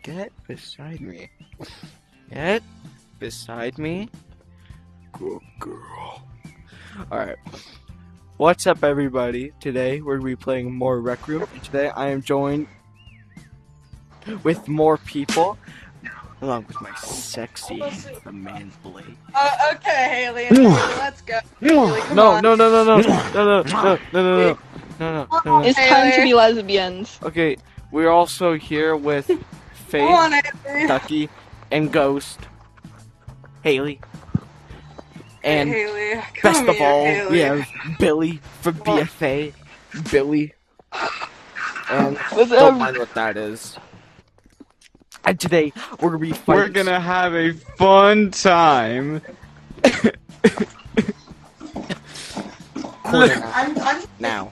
Get beside me. Get beside me. Good girl. Alright. What's up, everybody? Today we're going to be playing more Rec Room. And today I am joined with more people, along with my sexy man Blake. Okay, Haley, let's go. Haley, come No, on. no, no, no, no, no, no, no, no, no, no. It's time to be lesbians. Okay, we're also here with Come Faith, on, Haley. Ducky, and Ghost. Haley. And Haley, best come of here, all, Haley. we have Billy from BFA. Billy. And don't mind what that is. And today, we're gonna be fighting. We're gonna have a fun time. Corner now.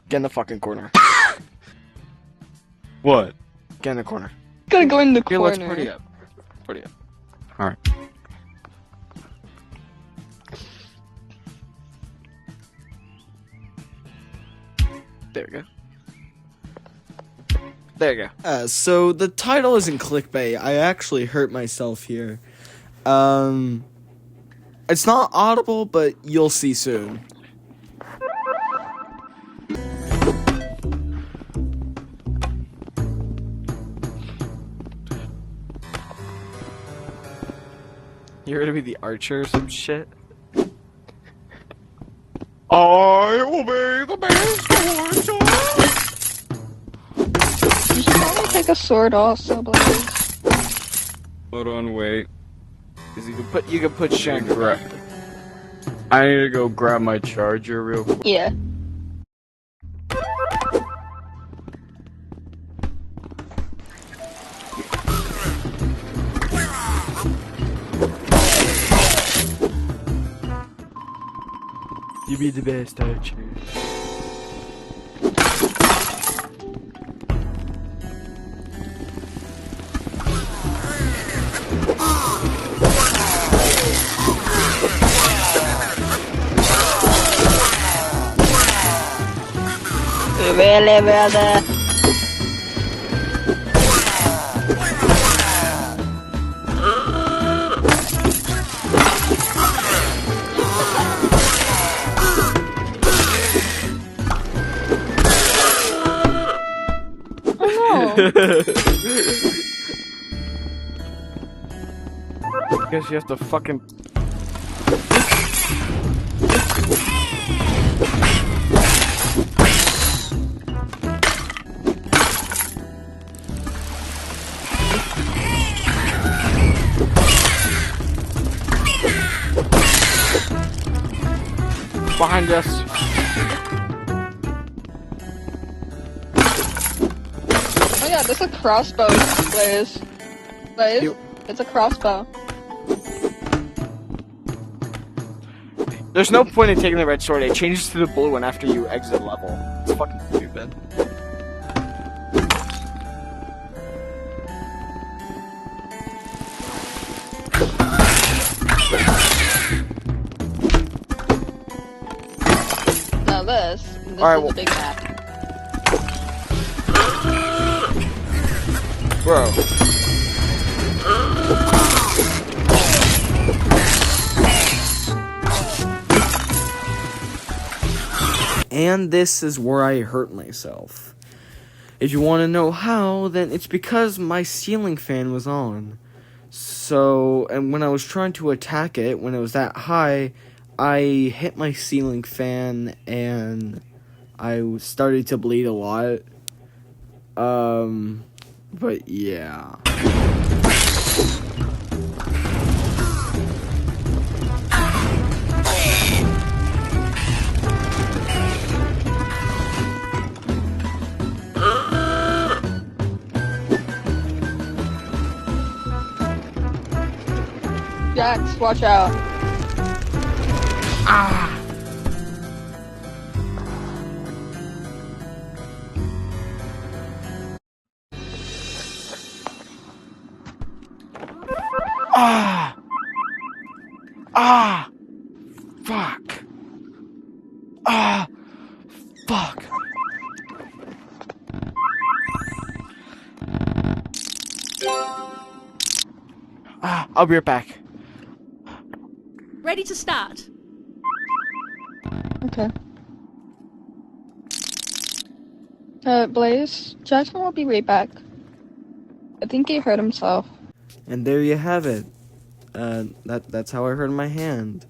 Get in the fucking corner. What? Get in the corner. Gotta go in the Here, corner. let's party up. Party up. Alright. There we go. There you go. So the title isn't clickbait. I actually hurt myself here. It's not audible, but you'll see soon. You're gonna be the archer or some shit? I will be the best archer. You should probably take a sword also, Blaze. Hold on, wait. Cause you can put Shank Grab. I need to go grab my charger real quick. Yeah. You be the best archer. Really, brother? Guess you have to fucking. Behind us. Oh yeah, there's a crossbow, Blaze. Blaze? You- It's a crossbow. There's no point in taking the red sword. It changes to the blue one after you exit level. It's fucking stupid. Now this Alright, is well- a big map. Bro. And this is where I hurt myself. If you want to know how, then it's because my ceiling fan was on. So, and when I was trying to attack it, when it was that high, I hit my ceiling fan and I started to bleed a lot. But yeah. Jax, watch out. Ah! Ah! Fuck! Ah! Fuck! I'll be right back. Ready to start. Okay. Blaze, Jackson will be right back. I think he hurt himself. And there you have it. That's how I hurt my hand.